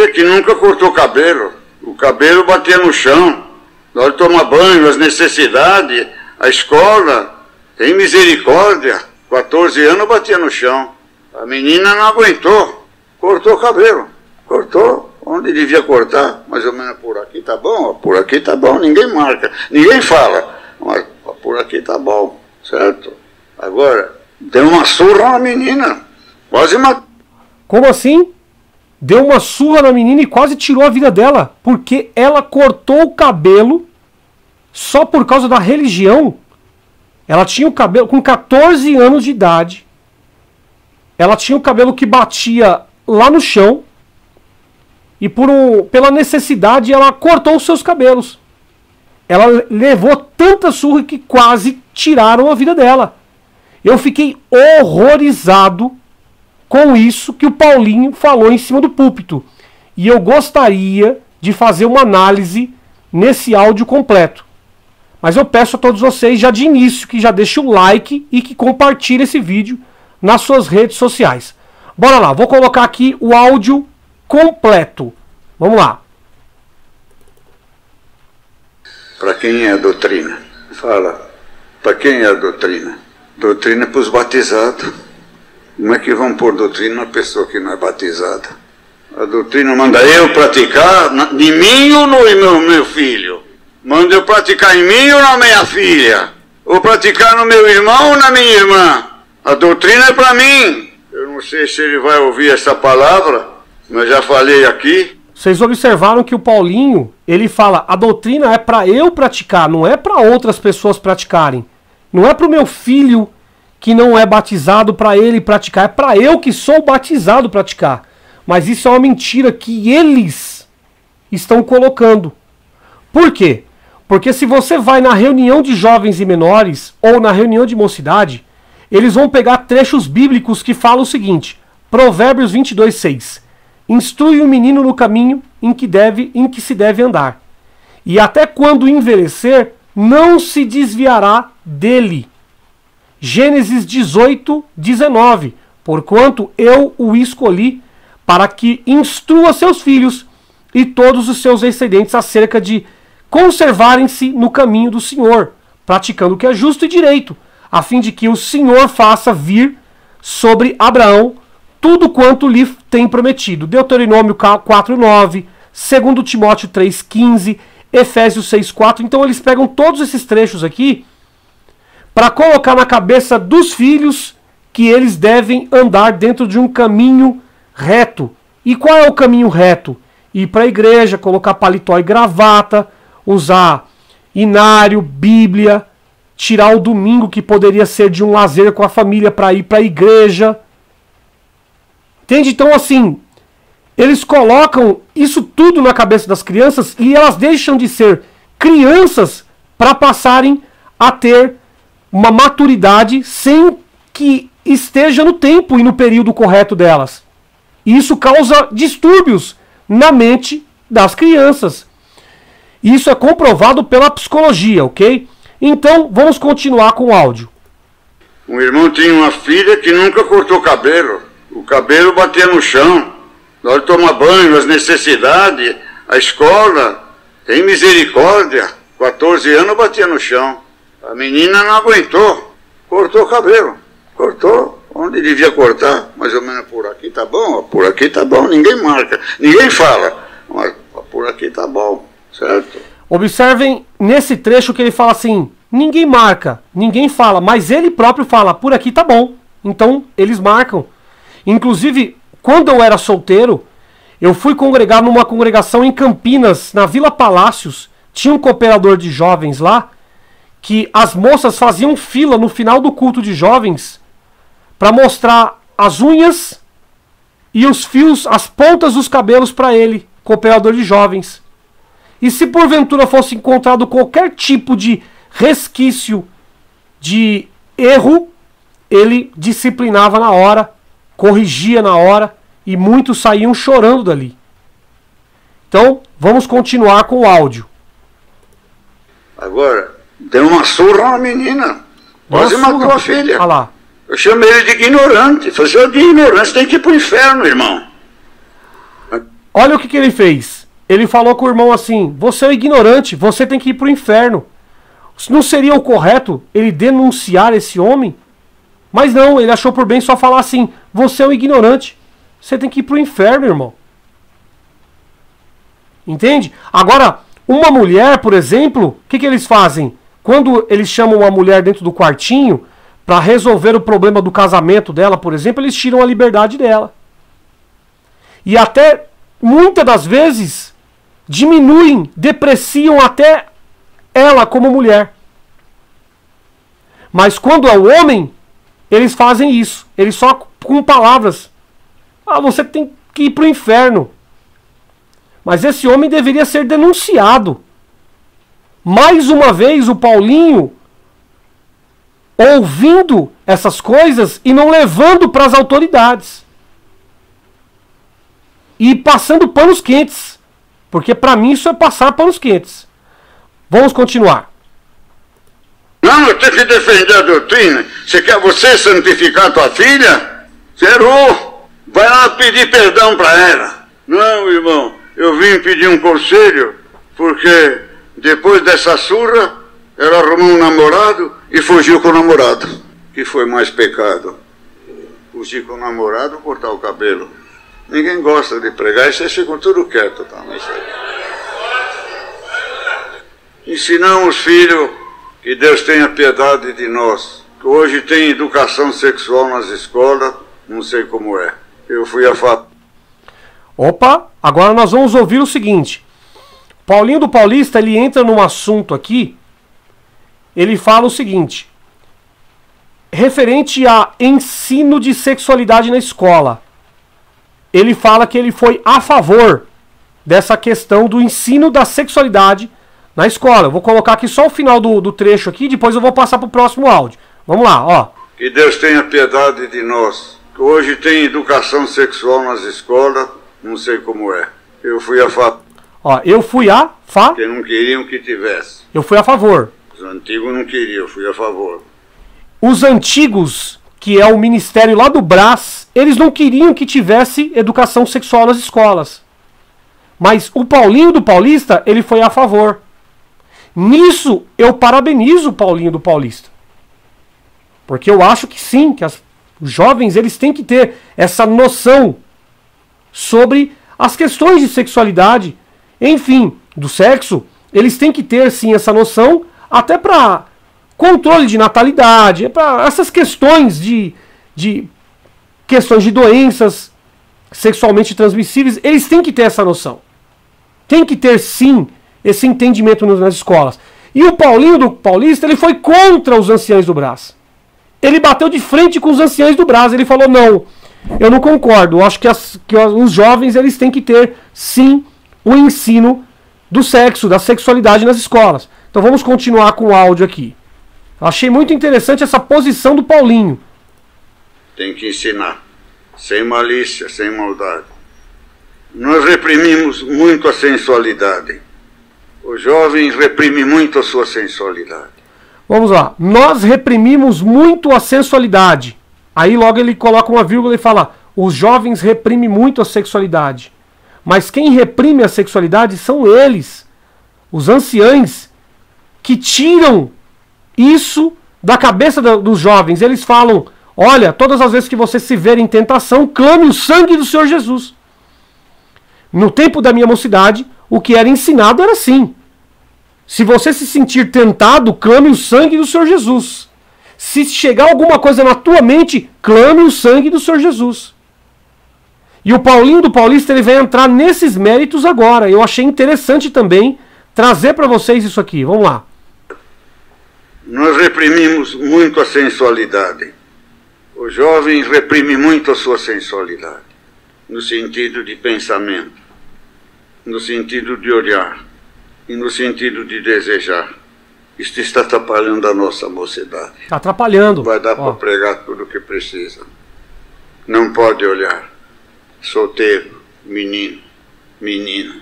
filha que nunca cortou cabelo. O cabelo batia no chão. Na hora de tomar banho, as necessidades, a escola, tem misericórdia. 14 anos batia no chão. A menina não aguentou. Cortou o cabelo. Cortou onde devia cortar. Mais ou menos por aqui tá bom, ó, por aqui tá bom. Ninguém marca, ninguém fala. Mas por aqui tá bom, certo? Agora, deu uma surra na menina. Quase matou. Como assim? Deu uma surra na menina e quase tirou a vida dela, porque ela cortou o cabelo só por causa da religião. Ela tinha o cabelo com 14 anos de idade. Ela tinha o cabelo que batia lá no chão. E pela necessidade ela cortou os seus cabelos. Ela levou tanta surra que quase tiraram a vida dela. Eu fiquei horrorizado com isso que o Paulinho falou em cima do púlpito. E eu gostaria de fazer uma análise nesse áudio completo. Mas eu peço a todos vocês, já de início, que já deixem o like e que compartilhem esse vídeo nas suas redes sociais. Bora lá, vou colocar aqui o áudio completo. Vamos lá. Para quem é a doutrina? Fala, para quem é a doutrina? Doutrina é para os batizados. Como é que vão pôr doutrina na pessoa que não é batizada? A doutrina manda eu praticar de mim ou no meu filho? Manda eu praticar em mim ou na minha filha? Ou praticar no meu irmão ou na minha irmã? A doutrina é para mim. Eu não sei se ele vai ouvir essa palavra, mas já falei aqui. Vocês observaram que o Paulinho, ele fala, a doutrina é para eu praticar, não é para outras pessoas praticarem. Não é para o meu filho que não é batizado para ele praticar, é para eu que sou batizado praticar. Mas isso é uma mentira que eles estão colocando. Por quê? Porque se você vai na reunião de jovens e menores ou na reunião de mocidade, eles vão pegar trechos bíblicos que falam o seguinte: Provérbios 22:6. Instrui o menino no caminho em que se deve andar, e até quando envelhecer, não se desviará dele. Gênesis 18:19. Porquanto eu o escolhi para que instrua seus filhos e todos os seus descendentes acerca de conservarem-se no caminho do Senhor, praticando o que é justo e direito, a fim de que o Senhor faça vir sobre Abraão tudo quanto lhe tem prometido. Deuteronômio 4:9, 2 Timóteo 3:15, Efésios 6:4. Então eles pegam todos esses trechos aqui para colocar na cabeça dos filhos que eles devem andar dentro de um caminho reto. E qual é o caminho reto? Ir para a igreja, colocar paletó e gravata, usar inário, Bíblia, tirar o domingo que poderia ser de um lazer com a família para ir para a igreja. Entende? Então, assim, eles colocam isso tudo na cabeça das crianças e elas deixam de ser crianças para passarem a ter uma maturidade sem que esteja no tempo e no período correto delas. E isso causa distúrbios na mente das crianças. Isso é comprovado pela psicologia, ok? Então, vamos continuar com o áudio. Um irmão tinha uma filha que nunca cortou cabelo. O cabelo batia no chão. Na hora de tomar banho, as necessidades, a escola, tem misericórdia. 14 anos batia no chão. A menina não aguentou. Cortou o cabelo. Cortou onde devia cortar. Mais ou menos por aqui tá bom, ó, por aqui tá bom. Ninguém marca, ninguém fala. Mas por aqui tá bom, certo? Observem nesse trecho que ele fala assim: ninguém marca, ninguém fala, mas ele próprio fala, por aqui tá bom. Então eles marcam. Inclusive, quando eu era solteiro, eu fui congregar numa congregação em Campinas, na Vila Palácios. Tinha um cooperador de jovens lá, que as moças faziam fila no final do culto de jovens para mostrar as unhas e os fios, as pontas dos cabelos para ele, cooperador de jovens. E se porventura fosse encontrado qualquer tipo de resquício de erro, ele disciplinava na hora, corrigia na hora, e muitos saíam chorando dali. Então, vamos continuar com o áudio. Agora, deu uma surra na menina. Quase matou a filha. Olha lá. Eu chamei ele de ignorante. Falei, seu de ignorante, você tem que ir pro inferno, irmão. olha o que ele fez. Ele falou com o irmão assim: você é ignorante, você tem que ir para o inferno. Não seria o correto ele denunciar esse homem? Mas não, ele achou por bem só falar assim: você é um ignorante, você tem que ir para o inferno, irmão. Entende? Agora, uma mulher, por exemplo, o que eles fazem? Quando eles chamam uma mulher dentro do quartinho para resolver o problema do casamento dela, por exemplo, eles tiram a liberdade dela. E até, muitas das vezes, diminuem, depreciam até ela como mulher. Mas quando é o homem, eles fazem isso. Eles só com palavras. Ah, você tem que ir para o inferno. Mas esse homem deveria ser denunciado. Mais uma vez, o Paulinho ouvindo essas coisas e não levando para as autoridades. E passando panos quentes. Porque para mim isso é passar panos quentes. Vamos continuar. Não, eu tenho que defender a doutrina. Você quer você santificar tua filha? Você errou. Vai lá pedir perdão para ela. Não, irmão, eu vim pedir um conselho porque depois dessa surra ela arrumou um namorado e fugiu com o namorado. Que foi mais pecado? Fugir com o namorado ou cortar o cabelo? Ninguém gosta de pregar e vocês ficam tudo quieto, tá? Ensinamos os filhos que Deus tenha piedade de nós. Hoje tem educação sexual nas escolas, não sei como é. Eu fui a Opa, agora nós vamos ouvir o seguinte. Paulinho do Paulista, ele entra num assunto aqui, ele fala o seguinte, referente a ensino de sexualidade na escola. Ele fala que ele foi a favor dessa questão do ensino da sexualidade na escola. Eu vou colocar aqui só o final do trecho aqui, depois eu vou passar para o próximo áudio. Vamos lá, ó. Que Deus tenha piedade de nós. Hoje tem educação sexual nas escolas, não sei como é. Eu fui a favor. Ó, eu fui que não queriam que tivesse. Eu fui a favor. Os antigos não queriam, eu fui a favor. Os antigos, que é o ministério lá do Brás, eles não queriam que tivesse educação sexual nas escolas. Mas o Paulinho do Paulista, ele foi a favor. Nisso, eu parabenizo o Paulinho do Paulista. Porque eu acho que sim, que os jovens eles têm que ter essa noção sobre as questões de sexualidade, enfim, do sexo. Eles têm que ter sim essa noção, até para controle de natalidade, para essas questões de questões de doenças sexualmente transmissíveis, eles têm que ter essa noção. Tem que ter sim esse entendimento nas escolas. E o Paulinho do Paulista, ele foi contra os anciães do Brás. Ele bateu de frente com os anciães do Brás. Ele falou: não, eu não concordo. Eu acho que os jovens eles têm que ter, sim, o ensino do sexo, da sexualidade nas escolas. Então vamos continuar com o áudio aqui. Eu achei muito interessante essa posição do Paulinho. Tem que ensinar, sem malícia, sem maldade. Nós reprimimos muito a sensualidade. O jovem reprime muito a sua sensualidade. Vamos lá. Nós reprimimos muito a sensualidade. Aí logo ele coloca uma vírgula e fala: os jovens reprimem muito a sexualidade. Mas quem reprime a sexualidade são eles, os anciães, que tiram isso da cabeça dos jovens. Eles falam: olha, todas as vezes que você se ver em tentação, clame o sangue do Senhor Jesus. No tempo da minha mocidade, o que era ensinado era assim: se você se sentir tentado, clame o sangue do Senhor Jesus. Se chegar alguma coisa na tua mente, clame o sangue do Senhor Jesus. E o Paulinho do Paulista, ele vai entrar nesses méritos agora. Eu achei interessante também trazer para vocês isso aqui. Vamos lá. Nós reprimimos muito a sensualidade. O jovem reprime muito a sua sensualidade, no sentido de pensamento, no sentido de olhar e no sentido de desejar. Isto está atrapalhando a nossa mocidade. Está atrapalhando. Vai dar para pregar tudo o que precisa. Não pode olhar. Solteiro, menino, menina.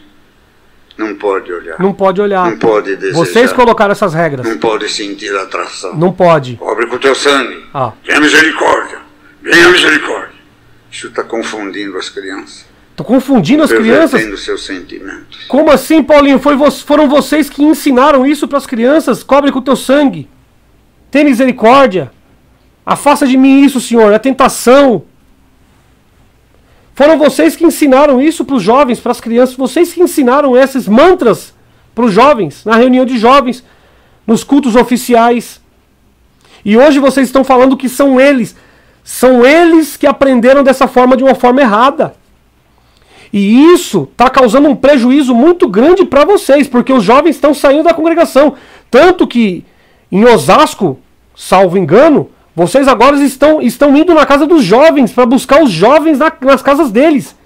Não pode olhar. Não pode olhar. Não pode desejar. Vocês colocaram essas regras. Não pode sentir atração. Não pode. Cobre com o teu sangue. Tenha misericórdia. Tenha misericórdia. Isso está confundindo as crianças. Tô confundindo as crianças. Seus sentimentos. Como assim, Paulinho? Foram vocês que ensinaram isso para as crianças? Cobre com o teu sangue. Tem misericórdia. Afasta de mim isso, Senhor. É tentação. Foram vocês que ensinaram isso para os jovens, para as crianças. Vocês que ensinaram esses mantras para os jovens, na reunião de jovens, nos cultos oficiais. E hoje vocês estão falando que são eles. São eles que aprenderam dessa forma, de uma forma errada. E isso está causando um prejuízo muito grande para vocês, porque os jovens estão saindo da congregação. Tanto que em Osasco, salvo engano, vocês agora estão indo na casa dos jovens para buscar os jovens nas casas deles.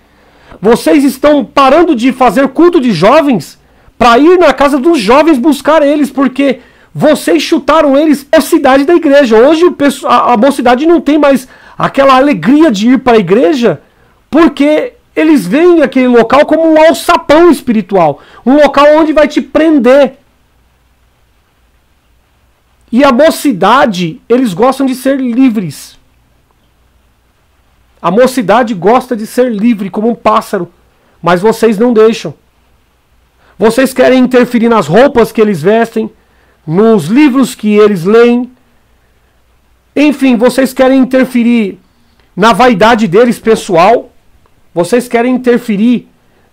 Vocês estão parando de fazer culto de jovens para ir na casa dos jovens buscar eles, porque vocês chutaram eles da mocidade da igreja. Hoje a mocidade não tem mais aquela alegria de ir para a igreja, porque eles veem aquele local como um alçapão espiritual, um local onde vai te prender. E a mocidade, eles gostam de ser livres. A mocidade gosta de ser livre como um pássaro, mas vocês não deixam. Vocês querem interferir nas roupas que eles vestem, nos livros que eles leem. Enfim, vocês querem interferir na vaidade deles pessoal. Vocês querem interferir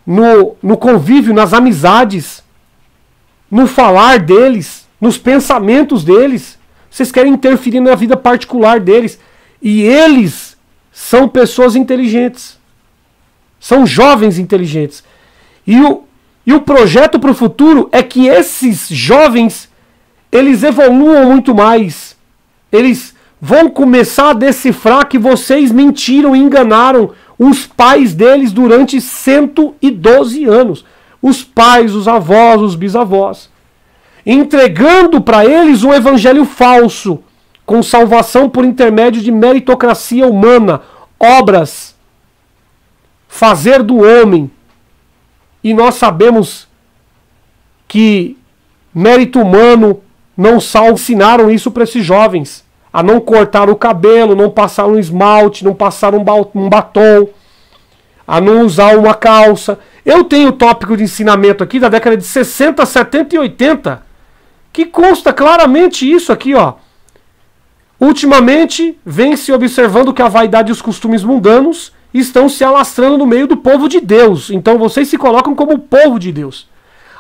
no convívio, nas amizades, no falar deles, nos pensamentos deles. Vocês querem interferir na vida particular deles. E eles são pessoas inteligentes. São jovens inteligentes. E o projeto para o futuro é que esses jovens, eles evoluam muito mais. Eles vão começar a decifrar que vocês mentiram e enganaram os pais deles durante 112 anos. Os pais, os avós, os bisavós. Entregando para eles um evangelho falso, com salvação por intermédio de meritocracia humana, obras, fazer do homem. E nós sabemos que mérito humano não salva. Ensinaram isso para esses jovens, a não cortar o cabelo, não passar um esmalte, não passar um batom, a não usar uma calça. Eu tenho o tópico de ensinamento aqui da década de 60, 70 e 80, que consta claramente isso aqui, ó. Ultimamente, vem se observando que a vaidade e os costumes mundanos estão se alastrando no meio do povo de Deus. Então vocês se colocam como o povo de Deus.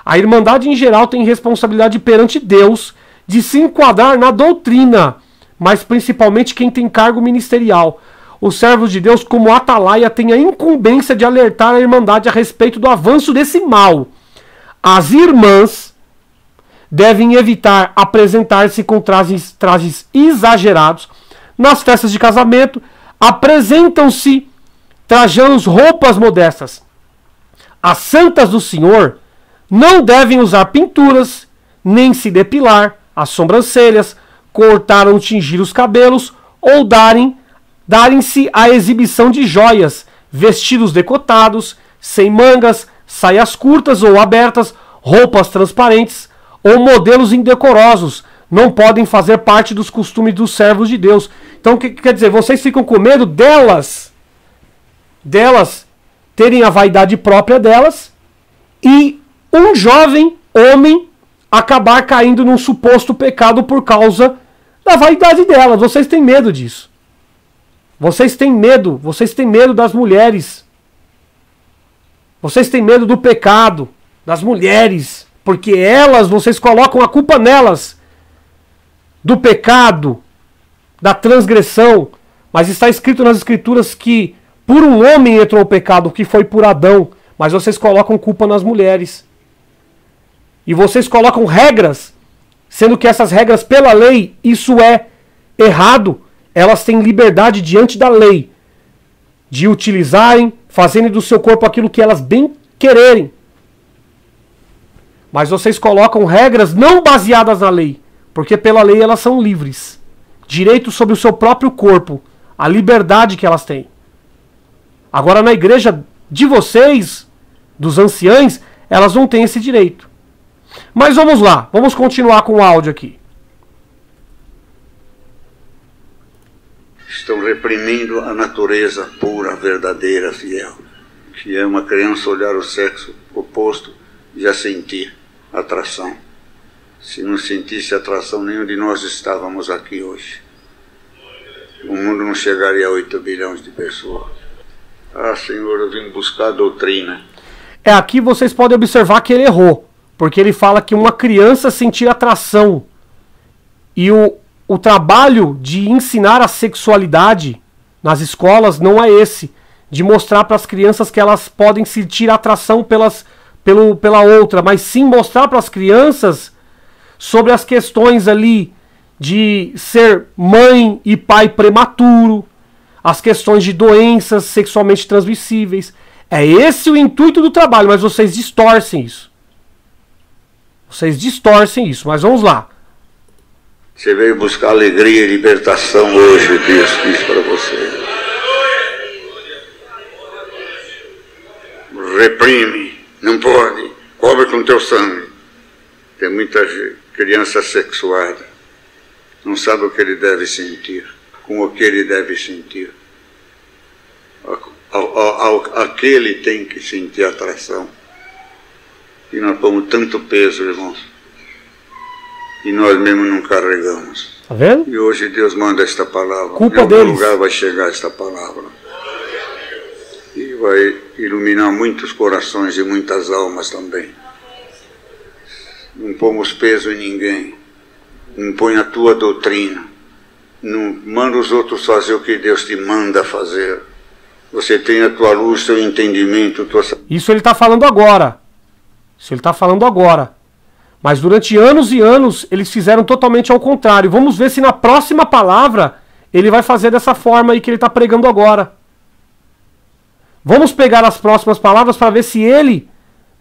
A Irmandade em geral tem responsabilidade perante Deus de se enquadrar na doutrina, mas principalmente quem tem cargo ministerial. Os servos de Deus, como atalaia, têm a incumbência de alertar a Irmandade a respeito do avanço desse mal. As irmãs devem evitar apresentar-se com trajes exagerados. Nas festas de casamento, apresentam-se trajando roupas modestas. As santas do Senhor não devem usar pinturas, nem se depilar as sobrancelhas, cortar ou tingir os cabelos, ou darem-se à exibição de joias, vestidos decotados, sem mangas, saias curtas ou abertas, roupas transparentes, ou modelos indecorosos. Não podem fazer parte dos costumes dos servos de Deus. Então, o que quer dizer? Vocês ficam com medo delas terem a vaidade própria delas e um jovem homem acabar caindo num suposto pecado por causa da vaidade delas. Vocês têm medo disso. Vocês têm medo das mulheres. Vocês têm medo do pecado, das mulheres. Porque elas, vocês colocam a culpa nelas, do pecado, da transgressão. Mas está escrito nas Escrituras que por um homem entrou o pecado, que foi por Adão. Mas vocês colocam culpa nas mulheres. E vocês colocam regras, sendo que essas regras, pela lei, isso é errado. Elas têm liberdade diante da lei de utilizarem, fazendo do seu corpo aquilo que elas bem quererem. Mas vocês colocam regras não baseadas na lei, porque pela lei elas são livres. Direito sobre o seu próprio corpo, a liberdade que elas têm. Agora na igreja de vocês, dos anciães, elas não têm esse direito. Mas vamos lá, vamos continuar com o áudio aqui. Estão reprimindo a natureza pura, verdadeira, fiel que é uma criança olhar o sexo oposto e já sentir atração. Se não sentisse atração, nenhum de nós estávamos aqui hoje. O mundo não chegaria a 8 bilhões de pessoas. Ah, Senhor, eu vim buscar a doutrina. Aqui vocês podem observar que ele errou, porque ele fala que uma criança sentir atração. E o trabalho de ensinar a sexualidade nas escolas não é esse, de mostrar para as crianças que elas podem sentir atração pela outra, mas sim mostrar para as crianças sobre as questões ali de ser mãe e pai prematuro, as questões de doenças sexualmente transmissíveis. É esse o intuito do trabalho, mas vocês distorcem isso. Vocês distorcem isso, mas vamos lá. Você veio buscar alegria e libertação hoje, Deus quis para você. Reprime, não pode, cobre com teu sangue. Tem muita criança sexuada, não sabe o que ele deve sentir, com o que ele deve sentir. Aquele tem que sentir atração. E nós pomos tanto peso, irmãos, e nós mesmos não carregamos. Tá vendo? E hoje Deus manda esta palavra. Culpa em algum deles. lugar vai chegar esta palavra. E vai iluminar muitos corações e muitas almas também. Não pomos peso em ninguém. Não põe a tua doutrina. Não manda os outros fazer o que Deus te manda fazer. Você tem a tua luz, teu entendimento, tua... Isso ele está falando agora. Isso ele está falando agora. Mas durante anos e anos eles fizeram totalmente ao contrário. Vamos ver se na próxima palavra ele vai fazer dessa forma aí que ele está pregando agora. Vamos pegar as próximas palavras para ver se ele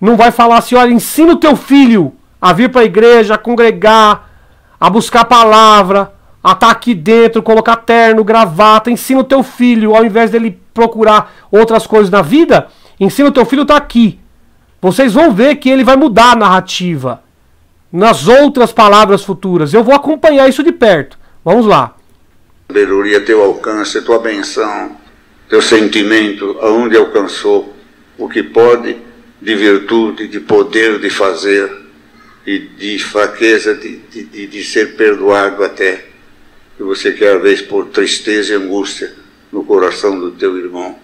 não vai falar assim: olha, ensina o teu filho a vir para a igreja, a congregar, a buscar a palavra, a estar aqui dentro, colocar terno, gravata. Ensina o teu filho, ao invés dele procurar outras coisas na vida, ensina o teu filho a estar aqui. Vocês vão ver que ele vai mudar a narrativa nas outras palavras futuras. Eu vou acompanhar isso de perto. Vamos lá. Sabedoria, teu alcance, tua benção, teu sentimento, aonde alcançou, o que pode, de virtude, de poder de fazer, e de fraqueza, de ser perdoado até, que você quer, às vezes, por tristeza e angústia no coração do teu irmão.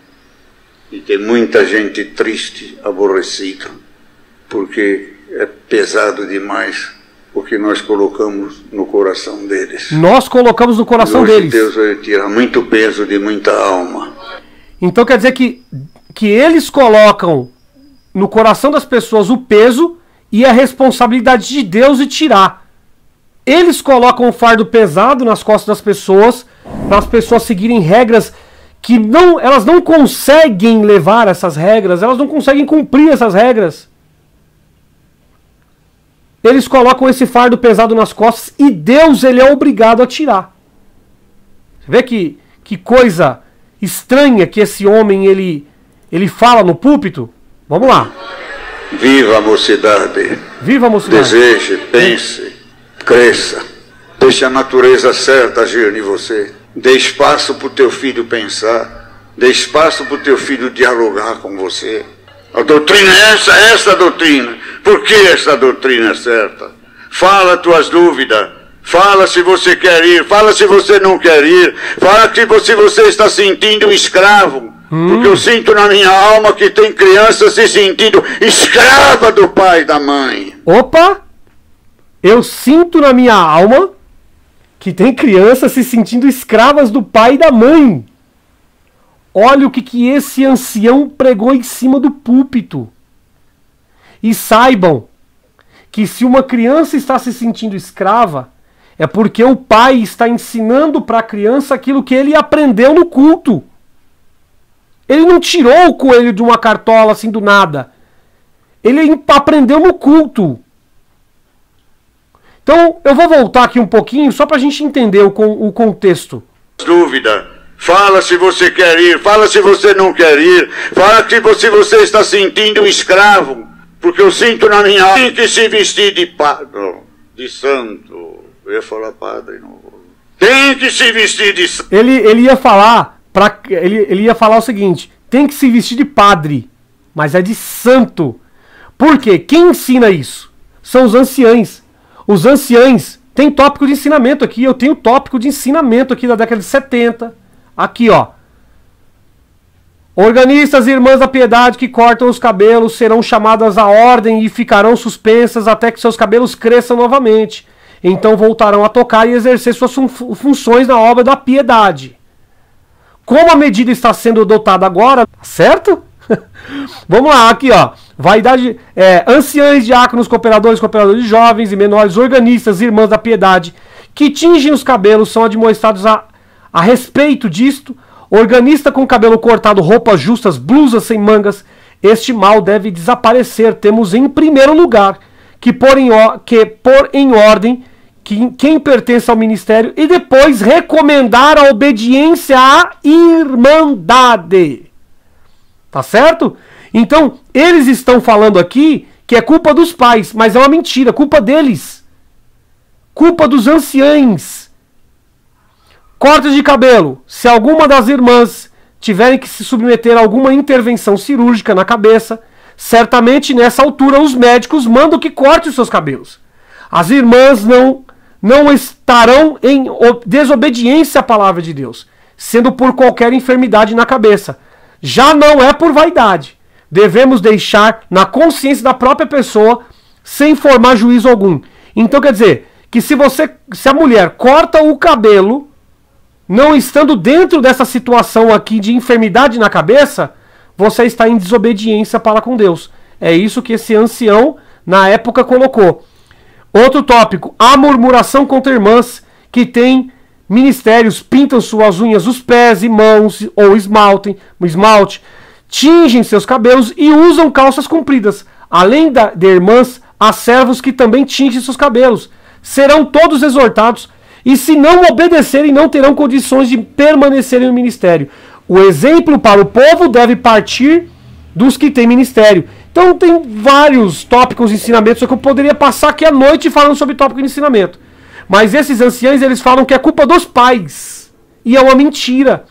E tem muita gente triste, aborrecida, porque é pesado demais o que nós colocamos no coração deles. Nós colocamos no coração deles. Deus vai tirar muito peso de muita alma. Então quer dizer que eles colocam no coração das pessoas o peso e a responsabilidade de Deus de tirar. Eles colocam um fardo pesado nas costas das pessoas, para as pessoas seguirem regras que elas não conseguem levar essas regras, elas não conseguem cumprir essas regras. Eles colocam esse fardo pesado nas costas e Deus, ele é obrigado a tirar. Você vê que coisa estranha que esse homem ele fala no púlpito? Vamos lá. Viva a mocidade. Viva a mocidade. Deseje, pense, cresça. Deixe a natureza certa agir em você. Dê espaço para o teu filho pensar. Dê espaço para o teu filho dialogar com você. A doutrina é essa doutrina. Por que essa doutrina é certa? Fala tuas dúvidas. Fala se você quer ir. Fala se você não quer ir. Fala que se você está sentindo escravo. Porque eu sinto na minha alma que tem criança se sentindo escrava do pai e da mãe. Opa! Eu sinto na minha alma que tem crianças se sentindo escravas do pai e da mãe. Olha o que esse ancião pregou em cima do púlpito. E saibam que se uma criança está se sentindo escrava, é porque o pai está ensinando para a criança aquilo que ele aprendeu no culto. Ele não tirou o coelho de uma cartola assim do nada. Ele aprendeu no culto. Então eu vou voltar aqui um pouquinho só para a gente entender o contexto. Dúvida. Fala se você quer ir. Fala se você não quer ir. Fala que se você está sentindo escravo. Porque eu sinto na minha alma. Tem que se vestir de padre, de santo. Eu ia falar padre, não vou. Tem que se vestir de santo. Ele ia falar. Ele ia falar o seguinte: tem que se vestir de padre. mas é de santo. Por quê? Quem ensina isso? São os anciães. Os anciães têm tópico de ensinamento aqui. Eu tenho tópico de ensinamento aqui da década de 70. Aqui, ó. Organistas e irmãs da piedade que cortam os cabelos serão chamadas à ordem e ficarão suspensas até que seus cabelos cresçam novamente. Então voltarão a tocar e exercer suas funções na obra da piedade. Como a medida está sendo adotada agora, certo? Vamos lá, aqui ó. Vaidade, anciães, diáconos, cooperadores jovens e menores, organistas, irmãs da piedade, que tingem os cabelos, são admoestados a respeito disto. Organista com cabelo cortado, roupas justas, blusas sem mangas, este mal deve desaparecer. Temos em primeiro lugar que pôr em ordem quem pertence ao ministério e depois recomendar a obediência à irmandade. Tá certo? Então, eles estão falando aqui que é culpa dos pais, mas é uma mentira, culpa deles. Culpa dos anciães. Corte de cabelo. Se alguma das irmãs tiverem que se submeter a alguma intervenção cirúrgica na cabeça, certamente nessa altura os médicos mandam que corte os seus cabelos. As irmãs não estarão em desobediência à palavra de Deus, sendo por qualquer enfermidade na cabeça. Já não é por vaidade. Devemos deixar na consciência da própria pessoa sem formar juízo algum. Então quer dizer que se a mulher corta o cabelo, não estando dentro dessa situação aqui de enfermidade na cabeça, você está em desobediência para com Deus. É isso que esse ancião na época colocou. Outro tópico, a murmuração contra irmãs que têm ministérios, pintam suas unhas, os pés e mãos, ou esmalte, tingem seus cabelos e usam calças compridas. Além de irmãs, há servos que também tingem seus cabelos. Serão todos exortados e se não obedecerem, não terão condições de permanecerem no ministério. O exemplo para o povo deve partir dos que têm ministério. Então tem vários tópicos de ensinamento, só que eu poderia passar aqui a noite falando sobre tópico de ensinamento. Mas esses anciãos, eles falam que é culpa dos pais. E é uma mentira.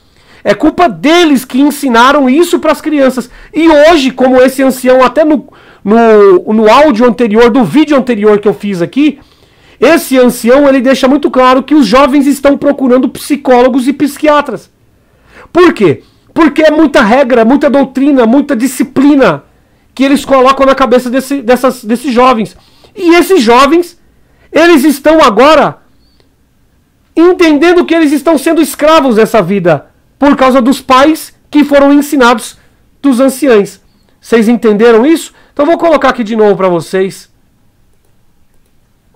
É culpa deles que ensinaram isso para as crianças. E hoje, como esse ancião, até no áudio anterior, do vídeo anterior que eu fiz aqui, esse ancião, ele deixa muito claro que os jovens estão procurando psicólogos e psiquiatras. Por quê? Porque é muita regra, muita doutrina, muita disciplina que eles colocam na cabeça desses jovens. E esses jovens, eles estão agora entendendo que eles estão sendo escravos dessa vida por causa dos pais que foram ensinados dos anciãos. Vocês entenderam isso? Então eu vou colocar aqui de novo para vocês.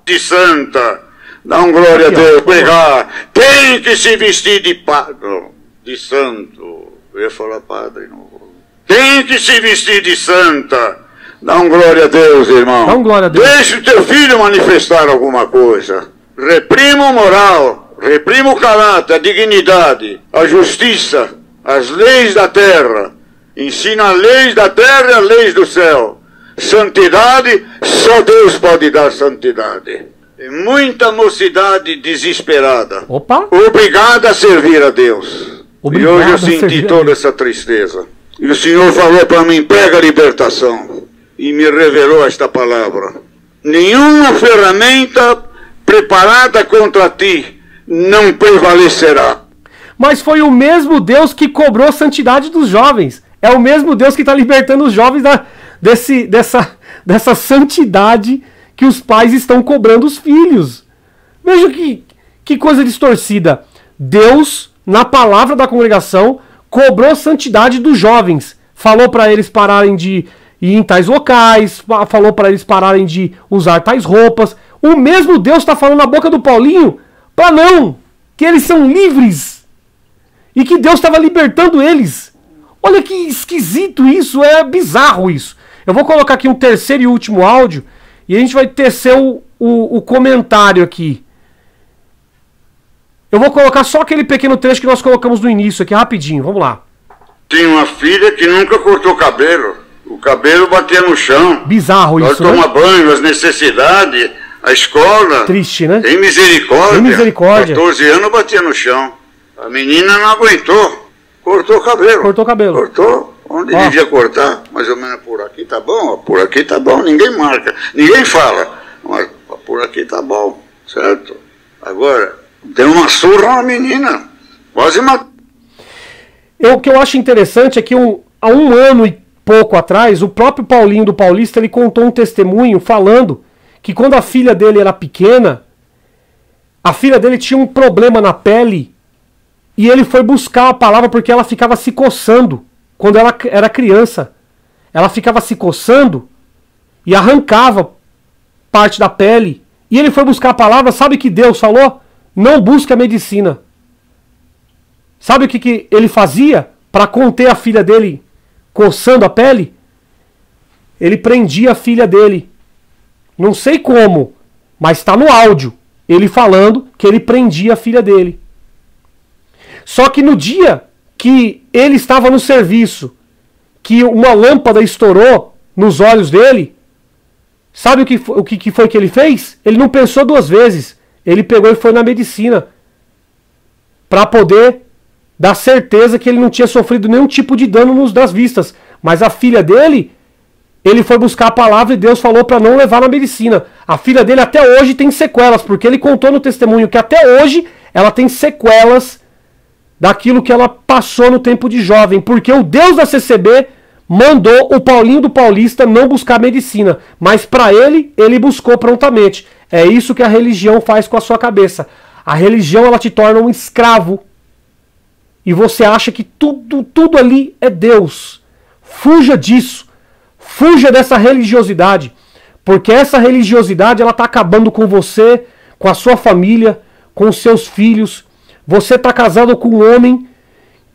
De santa, dá um glória aqui, a Deus, pegar, tem que se vestir de padre, de santo, eu ia falar padre, não vou. Tem que se vestir de santa, dá um glória a Deus, irmão. Dá um glória a Deus. Deixe o teu filho manifestar alguma coisa, reprima o moral, reprima o caráter, a dignidade, a justiça, as leis da terra, ensina as leis da terra e as leis do céu. Santidade, só Deus pode dar santidade. Tem muita mocidade desesperada. Opa. Obrigada a servir a Deus. Obrigado. E hoje eu senti toda essa tristeza. E o Senhor falou para mim, prega a libertação. E me revelou esta palavra. Nenhuma ferramenta preparada contra ti não prevalecerá. Mas foi o mesmo Deus que cobrou a santidade dos jovens. É o mesmo Deus que está libertando os jovens dessa santidade que os pais estão cobrando os filhos. Veja que coisa distorcida. Deus, na palavra da congregação, cobrou santidade dos jovens. Falou para eles pararem de ir em tais locais, falou para eles pararem de usar tais roupas. O mesmo Deus está falando na boca do Paulinho para não, que eles são livres e que Deus estava libertando eles. Olha que esquisito isso, é bizarro isso. Eu vou colocar aqui um terceiro e último áudio e a gente vai tecer o comentário aqui. Eu vou colocar só aquele pequeno trecho que nós colocamos no início aqui, rapidinho, vamos lá. Tinha uma filha que nunca cortou cabelo. O cabelo batia no chão. Bizarro isso, né? Toma banho, as necessidades, a escola. Triste, né? Tem misericórdia. Tem misericórdia. 14 anos batia no chão. A menina não aguentou. Cortou o cabelo. Cortou o cabelo. Cortou. Onde devia cortar, mais ou menos por aqui tá bom, por aqui tá bom, ninguém marca, ninguém fala, mas por aqui tá bom, certo? Agora, deu uma surra na menina, quase matou. O que eu acho interessante é que há um ano e pouco atrás, o próprio Paulinho do Paulista, ele contou um testemunho falando que quando a filha dele era pequena, a filha dele tinha um problema na pele e ele foi buscar a palavra porque ela ficava se coçando. Quando ela era criança, ela ficava se coçando e arrancava parte da pele. E ele foi buscar a palavra, sabe o que Deus falou? Não busque a medicina. Sabe o que ele fazia para conter a filha dele coçando a pele? Ele prendia a filha dele. Não sei como, mas está no áudio. Ele falando que ele prendia a filha dele. Só que no dia que ele estava no serviço, que uma lâmpada estourou nos olhos dele, sabe o que foi que ele fez? Ele não pensou duas vezes. Ele pegou e foi na medicina para poder dar certeza que ele não tinha sofrido nenhum tipo de dano das vistas. Mas a filha dele, ele foi buscar a palavra e Deus falou para não levar na medicina. A filha dele até hoje tem sequelas, porque ele contou no testemunho que até hoje ela tem sequelas daquilo que ela passou no tempo de jovem, porque o Deus da CCB mandou o Paulinho do Paulista não buscar medicina, mas para ele buscou prontamente. É isso que a religião faz com a sua cabeça. A religião, ela te torna um escravo e você acha que tudo ali é Deus. Fuja disso. Fuja dessa religiosidade, porque essa religiosidade, ela está acabando com você, com a sua família, com os seus filhos. Você está casado com um homem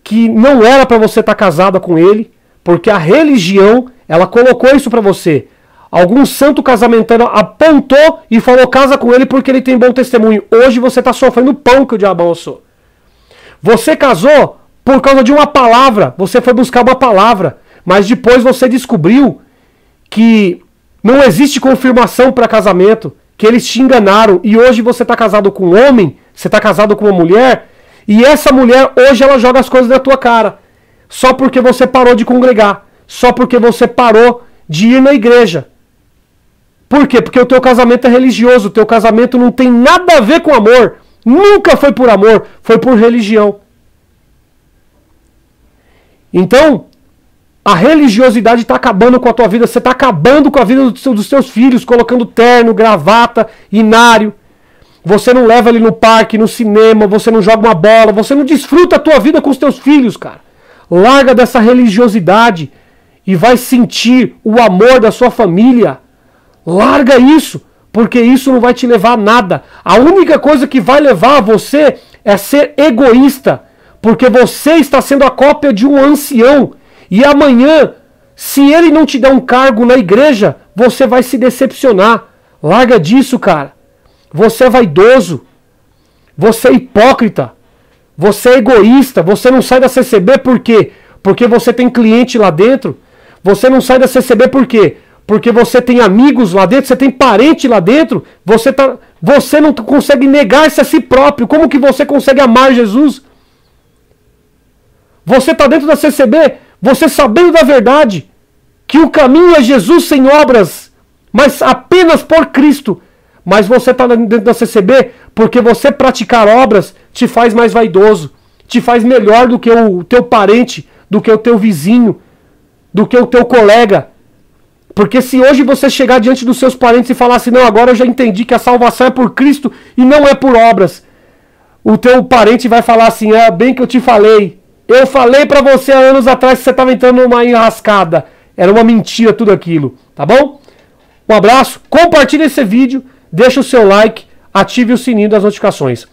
que não era para você estar casada com ele, porque a religião, ela colocou isso para você. Algum santo casamenteiro apontou e falou, casa com ele porque ele tem bom testemunho. Hoje você está sofrendo o pão que o diabo amassou. Você casou por causa de uma palavra, você foi buscar uma palavra, mas depois você descobriu que não existe confirmação para casamento, que eles te enganaram, e hoje você está casado com um homem, você está casado com uma mulher, e essa mulher hoje ela joga as coisas na tua cara, só porque você parou de congregar, só porque você parou de ir na igreja. Por quê? Porque o teu casamento é religioso, o teu casamento não tem nada a ver com amor, nunca foi por amor, foi por religião. Então, a religiosidade está acabando com a tua vida, você está acabando com a vida dos teus filhos, colocando terno, gravata, inário. Você não leva ele no parque, no cinema, você não joga uma bola, você não desfruta a tua vida com os teus filhos, cara. Larga dessa religiosidade e vai sentir o amor da sua família. Larga isso, porque isso não vai te levar a nada. A única coisa que vai levar a você é ser egoísta, porque você está sendo a cópia de um ancião. E amanhã, se ele não te der um cargo na igreja, você vai se decepcionar. Larga disso, cara. Você é vaidoso. Você é hipócrita. Você é egoísta. Você não sai da CCB por quê? Porque você tem cliente lá dentro. Você não sai da CCB por quê? Porque você tem amigos lá dentro, você tem parente lá dentro. Você não consegue negar-se a si próprio. Como que você consegue amar Jesus? Você está dentro da CCB, você sabendo da verdade, que o caminho é Jesus sem obras, mas apenas por Cristo. Mas você está dentro da CCB porque você praticar obras te faz mais vaidoso, te faz melhor do que o teu parente, do que o teu vizinho, do que o teu colega. Porque se hoje você chegar diante dos seus parentes e falar assim, não, agora eu já entendi que a salvação é por Cristo e não é por obras, o teu parente vai falar assim, é bem que eu te falei. Eu falei pra você há anos atrás que você estava entrando numa enrascada. Era uma mentira tudo aquilo, tá bom? Um abraço, compartilhe esse vídeo, deixa o seu like, ative o sininho das notificações.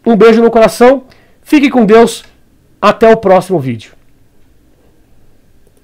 Um beijo no coração, fique com Deus, até o próximo vídeo.